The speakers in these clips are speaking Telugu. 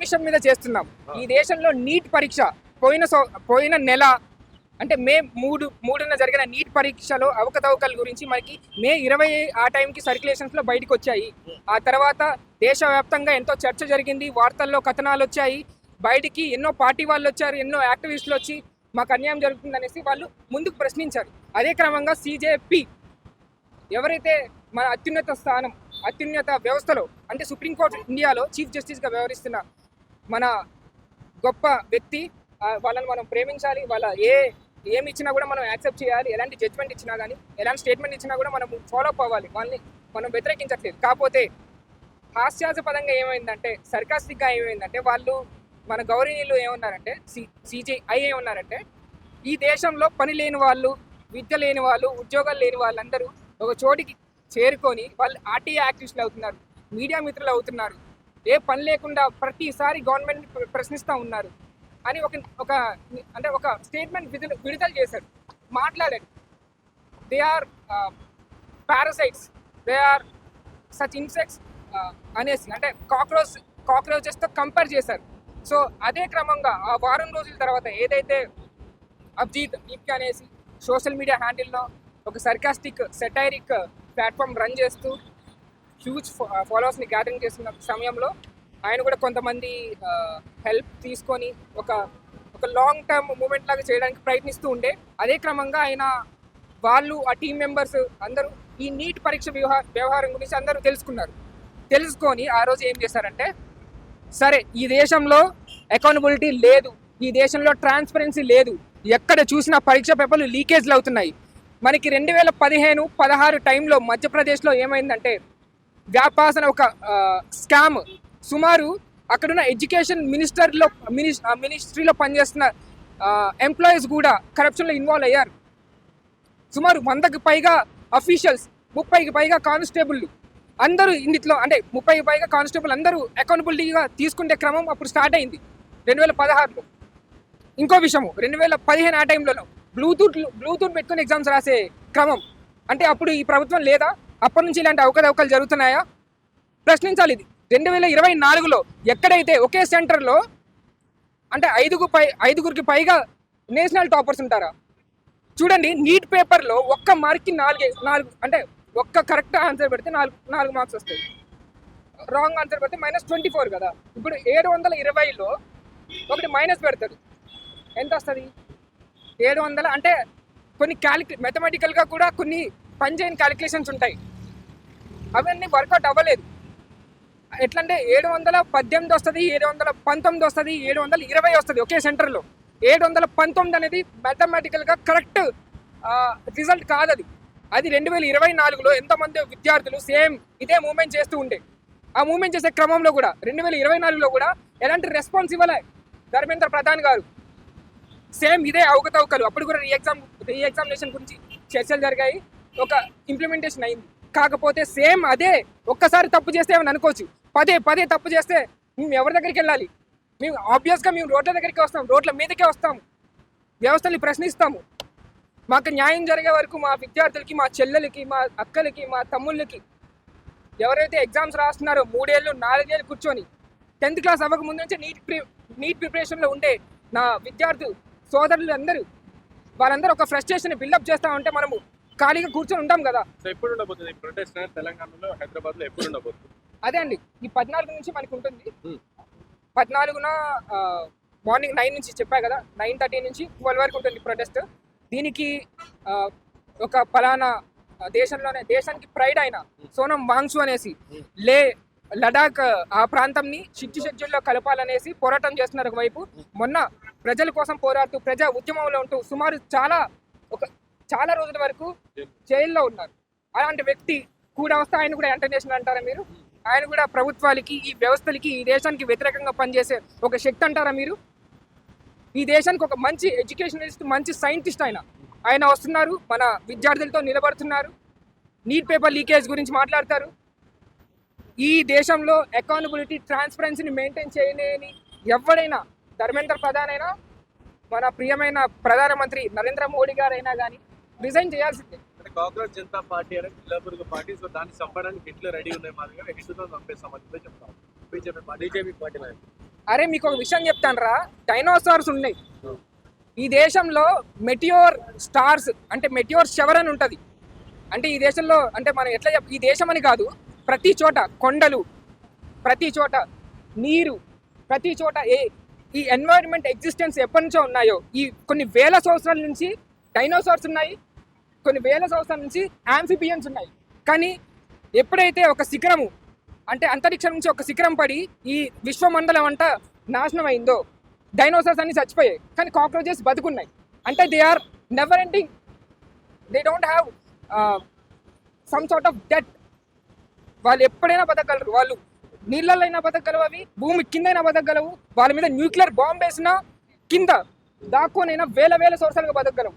విషయం మీద చేస్తున్నాం. ఈ దేశంలో నీట్ పరీక్ష పోయిన నెల అంటే మే 3న జరిగిన నీట్ పరీక్షలో అవకతవకల గురించి మనకి మే 20 ఆ టైంకి సర్క్యులేషన్స్లో బయటకు వచ్చాయి. ఆ తర్వాత దేశవ్యాప్తంగా ఎంతో చర్చ జరిగింది, వార్తల్లో కథనాలు వచ్చాయి, బయటికి ఎన్నో పార్టీ వాళ్ళు వచ్చారు, ఎన్నో యాక్టివిస్టులు వచ్చి మాకు అన్యాయం జరుగుతుందనేసి వాళ్ళు ముందుకు ప్రశ్నించారు. అదే క్రమంగా సిజేపి ఎవరైతే మన అత్యున్నత వ్యవస్థలో అంటే సుప్రీంకోర్టు ఇండియాలో చీఫ్ జస్టిస్గా వ్యవహరిస్తున్న మన గొప్ప వ్యక్తి, వాళ్ళని మనం ప్రేమించాలి, వాళ్ళ ఏమి ఇచ్చినా కూడా మనం యాక్సెప్ట్ చేయాలి, ఎలాంటి జడ్జ్మెంట్ ఇచ్చినా కానీ ఎలాంటి స్టేట్మెంట్ ఇచ్చినా కూడా మనం ఫాలో అప్ అవ్వాలి, వాళ్ళని మనం వ్యతిరేకించట్లేదు. కాకపోతే హాస్యాస్పదంగా ఏమైందంటే, సర్కాస్టిక్గా ఏమైందంటే, వాళ్ళు మన గౌరవనీయులు ఏమన్నారంటే, సిజేఐ ఏమన్నారంటే, ఈ దేశంలో పని లేని వాళ్ళు, విద్య లేని వాళ్ళు, ఉద్యోగాలు లేని వాళ్ళందరూ ఒక చోటికి చేరుకొని వాళ్ళు ఆర్టీఐ యాక్టివిస్టులు అవుతున్నారు, మీడియా మిత్రులు అవుతున్నారు, ఏ పని లేకుండా ప్రతిసారి గవర్నమెంట్ ప్రశ్నిస్తూ ఉన్నారు అని ఒక స్టేట్మెంట్ విడుదల చేశారు, మాట్లాడారు. They are parasites, they are such insects అనేసి, అంటే కాక్రోచెస్తో కంపేర్ చేశారు. సో అదే క్రమంగా ఆ వారం రోజుల తర్వాత ఏదైతే అబ్జీత్ ఈప్కి అనేసి సోషల్ మీడియా హ్యాండిల్లో ఒక సర్కాస్టిక్ సెటైరిక్ ప్లాట్ఫామ్ రన్ చేస్తూ హ్యూజ్ ఫాలోవర్స్ని గ్యాదరింగ్ చేస్తున్న సమయంలో ఆయన కూడా కొంతమంది హెల్ప్ తీసుకొని ఒక లాంగ్ టర్మ్ మూమెంట్ లాగా చేయడానికి ప్రయత్నిస్తూ ఉండే. అదే క్రమంగా వాళ్ళు ఆ టీం మెంబర్స్ అందరూ ఈ నీట్ పరీక్ష వ్యవహారం గురించి అందరూ తెలుసుకొని ఆ రోజు ఏం చేశారంటే, సరే ఈ దేశంలో అకౌంటబిలిటీ లేదు, ఈ దేశంలో ట్రాన్స్పరెన్సీ లేదు, ఎక్కడ చూసినా పరీక్ష పేపర్లు లీకేజ్లు అవుతున్నాయి. మనకి 2015-16 టైంలో మధ్యప్రదేశ్లో ఏమైందంటే, వ్యాపాసన ఒక స్కామ్, సుమారు అక్కడున్న ఎడ్యుకేషన్ మినిస్ట్రీలో పనిచేస్తున్న ఎంప్లాయీస్ కూడా కరప్షన్లో ఇన్వాల్వ్ అయ్యారు. సుమారు 100కి పైగా అఫీషియల్స్, 30కి పైగా కానిస్టేబుల్లు అందరూ ఇందులో, అంటే 30కి పైగా కానిస్టేబుల్ అందరూ అకౌంటబిలిటీగా తీసుకునే క్రమం అప్పుడు స్టార్ట్ అయింది 2016లో. ఇంకో విషయము, 2015 ఆ టైంలో బ్లూటూత్ పెట్టుకుని ఎగ్జామ్స్ రాసే క్రమం. అంటే అప్పుడు ఈ ప్రభుత్వం లేదా? అప్పటి నుంచి ఇలాంటి అవకతవకలు జరుగుతున్నాయా? ప్రశ్నించాలి. ఇది 2024లో ఎక్కడైతే ఒకే సెంటర్లో అంటే 5గురికి పైగా నేషనల్ టాపర్స్ ఉంటారా? చూడండి, నీట్ పేపర్లో ఒక్క మార్క్కి 4 అంటే ఒక్క కరెక్ట్ ఆన్సర్ పెడితే 4 మార్క్స్ వస్తాయి, రాంగ్ ఆన్సర్ పెడితే -24 కదా. ఇప్పుడు 720లో ఒకటి మైనస్ పెడతారు, ఎంత వస్తుంది? 700. అంటే కొన్ని మ్యాథమెటికల్గా కూడా కొన్ని పనిచేయని క్యాలిక్యులేషన్స్ ఉంటాయి, అవన్నీ వర్కౌట్ అవ్వలేదు. ఎట్లంటే 718 వస్తుంది, 719 వస్తుంది, 720 వస్తుంది ఒకే సెంటర్లో. 719 అనేది మ్యాథమెటికల్గా కరెక్ట్ రిజల్ట్ కాదు. అది 2024లో ఎంతమంది విద్యార్థులు సేమ్ ఇదే మూవ్మెంట్ చేస్తూ ఉండే, ఆ మూవ్మెంట్ చేసే క్రమంలో కూడా 2024లో కూడా ఎలాంటి రెస్పాన్స్ ఇవ్వలే ధర్మేంద్ర ప్రధాన్ గారు. సేమ్ ఇదే అవకతవకలు. అప్పుడు కూడా రీఎగ్జామినేషన్ గురించి చర్చలు జరిగాయి, ఒక ఇంప్లిమెంటేషన్ అయింది. కాకపోతే సేమ్ అదే, ఒక్కసారి తప్పు చేస్తే ఏమని అనుకోవచ్చు, పదే తప్పు చేస్తే మేము ఎవరి దగ్గరికి వెళ్ళాలి? మేము ఆబ్వియస్గా రోడ్ల దగ్గరికి వస్తాం, రోడ్ల మీదకే వస్తాము, వ్యవస్థని ప్రశ్నిస్తాము. మాకు న్యాయం జరిగే వరకు మా విద్యార్థులకి, మా చెల్లెలకి, మా అక్కలకి, మా తమ్ముళ్ళకి, ఎవరైతే ఎగ్జామ్స్ రాస్తున్నారో 3 ఏళ్ళు 4 ఏళ్ళు కూర్చొని 10th క్లాస్ అవ్వక ముందు నుంచి నీట్ ప్రిపరేషన్లో ఉండే నా విద్యార్థులు సోదరులు అందరూ, వాళ్ళందరూ ఒక ఫ్రస్ట్రేషన్ బిల్డప్ చేస్తా ఉంటే మనము ఖాళీగా కూర్చొని ఉంటాం కదా. ఎప్పుడు ఉండబోతుంది ప్రొటెస్ట్ తెలంగాణలో, హైదరాబాద్లో ఎప్పుడు ఉండబోతుంది? అదే అండి, ఈ 14 నుంచి మనకు ఉంటుంది. 14న మార్నింగ్ 9 నుంచి చెప్పా కదా, 9:30 నుంచి 12 వరకు ఉంటుంది ప్రొటెస్ట్. దీనికి ఒక ఫలానా దేశానికి ప్రైడ్ అయిన సోనం వాంగ్చు అనేసి లడాక్ ఆ ప్రాంతంని షిఫ్ట్ షెడ్యూల్లో కలపాలనేసి పోరాటం చేస్తున్నారు ఒకవైపు. మొన్న ప్రజల కోసం పోరాడుతూ ప్రజా ఉద్యమంలో ఉంటూ సుమారు చాలా రోజుల వరకు జైల్లో ఉన్నారు. అలాంటి వ్యక్తి కూడా వస్తే ఆయన కూడా ఇంటర్నేషనల్ అంటారా మీరు? ఆయన కూడా ప్రభుత్వాలకి, ఈ వ్యవస్థలకి, ఈ దేశానికి వ్యతిరేకంగా పనిచేసే ఒక శక్తి అంటారా మీరు? ఈ దేశానికి ఒక మంచి ఎడ్యుకేషనలిస్ట్, మంచి సైంటిస్ట్ ఆయన వస్తున్నారు, మన విద్యార్థులతో నిలబడుతున్నారు, నీట్ పేపర్ లీకేజ్ గురించి మాట్లాడతారు. ఈ దేశంలో అకౌంటబిలిటీ, ట్రాన్స్పరెన్సీని మెయింటైన్ చేయలేని ఎవడైనా, ధర్మేంద్ర ప్రధాన్ అయినా, మన ప్రియమైన ప్రధానమంత్రి నరేంద్ర మోడీ గారైనా కానీ రిజైన్ చేయాల్సిందే. కాంగ్రెస్ జనతా పార్టీ అనేది పిల్లపురుగు పార్టీ, సో దాన్ని చంపడానికి హిట్లర్ రెడీ ఉన్నాయి. మా దగ్గర హిట్లర్తో చంపేస్తామని చెప్తాం బీజేపీ పార్టీ. అరే మీకు ఒక విషయం చెప్తానురా, డైనోసార్స్ ఉన్నాయి ఈ దేశంలో. మెటియోర్ స్టార్స్ అంటే మెటియోర్ షవర్ అని ఉంటుంది. అంటే ఈ దేశంలో అంటే మనం ఎట్లా ఈ దేశం అని కాదు, ప్రతి చోట కొండలు, ప్రతి చోట నీరు, ప్రతి చోట ఈ ఎన్వైరన్మెంట్ ఎగ్జిస్టెన్స్ ఎప్పటి నుంచో ఉన్నాయో, ఈ కొన్ని వేల సంవత్సరాల నుంచి డైనోసార్స్ ఉన్నాయి, కొన్ని వేల సంవత్సరాల నుంచి ఆంఫిబియన్స్ ఉన్నాయి. కానీ ఎప్పుడైతే ఒక శిఖరము అంటే అంతరిక్షం నుంచి ఒక శిఖరం పడి ఈ విశ్వమండలం అంతా నాశనం అయిందో, డైనోసార్స్ అన్ని చచ్చిపోయాయి, కానీ కాక్రోచెస్ బతుకున్నాయి. అంటే they are never ending, they don't have some sort of death. వాళ్ళు ఎప్పుడైనా బతకగలరు, వాళ్ళు నీళ్ళల్లో అయినా బతకగలవు, అవి భూమి కిందైనా బతకగలవు, వాళ్ళ మీద న్యూక్లియర్ బాంబ్ వేసినా కింద దాక్కోనైనా వేల వేల సంవత్సరాలుగా బతకగలవు.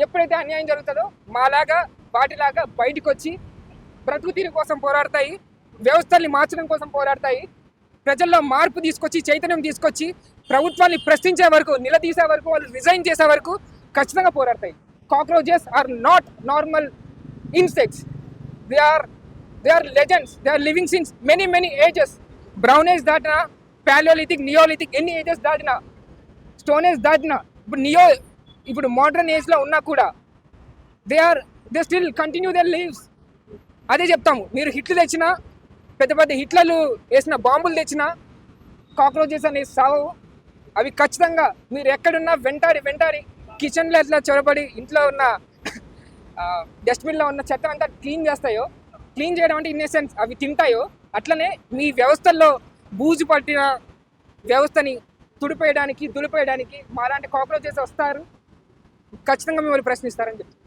ఎప్పుడైతే అన్యాయం జరుగుతుందో మాలాగా వాటిలాగా బయటకు వచ్చి బ్రతుకు తీరు కోసం పోరాడతాయి, వ్యవస్థల్ని మార్చడం కోసం పోరాడతాయి, ప్రజల్లో మార్పు తీసుకొచ్చి చైతన్యం తీసుకొచ్చి ప్రభుత్వాన్ని ప్రశ్నించే వరకు, నిలదీసే వరకు, వాళ్ళు రిజైన్ చేసే వరకు ఖచ్చితంగా పోరాడతాయి. Cockroaches are not normal insects, they are legends. They are living since many ages. Brown age దాటిన, Paleolithic, Neolithic, ఎన్ని ఏజెస్ దాటిన, స్టోన్ ఏజ్ దాటిన, ఇప్పుడు మోడర్న్ ఏజ్లో ఉన్నా కూడా they still continue their lives. అదే చెప్తాము, మీరు హిట్లు తెచ్చినా, పెద్ద పెద్ద హిట్లర్లు వేసిన బాంబులు తెచ్చినా కాక్రోచెస్ అనేవి సావు. అవి ఖచ్చితంగా మీరు ఎక్కడున్నా వెంటాడి కిచెన్లో ఎట్లా చొరబడి ఇంట్లో ఉన్న డస్ట్బిన్లో ఉన్న చెత్త అంతా క్లీన్ చేస్తాయో, క్లీన్ చేయడం అంటే ఇన్ సెన్స్ అవి తింటాయో, అట్లనే మీ వ్యవస్థల్లో బూజు పట్టిన వ్యవస్థని దులిపేయడానికి మాలాంటి కాక్రోచెస్ వస్తారు, ఖచ్చితంగా మిమ్మల్ని ప్రశ్నిస్తారని చెప్తారు.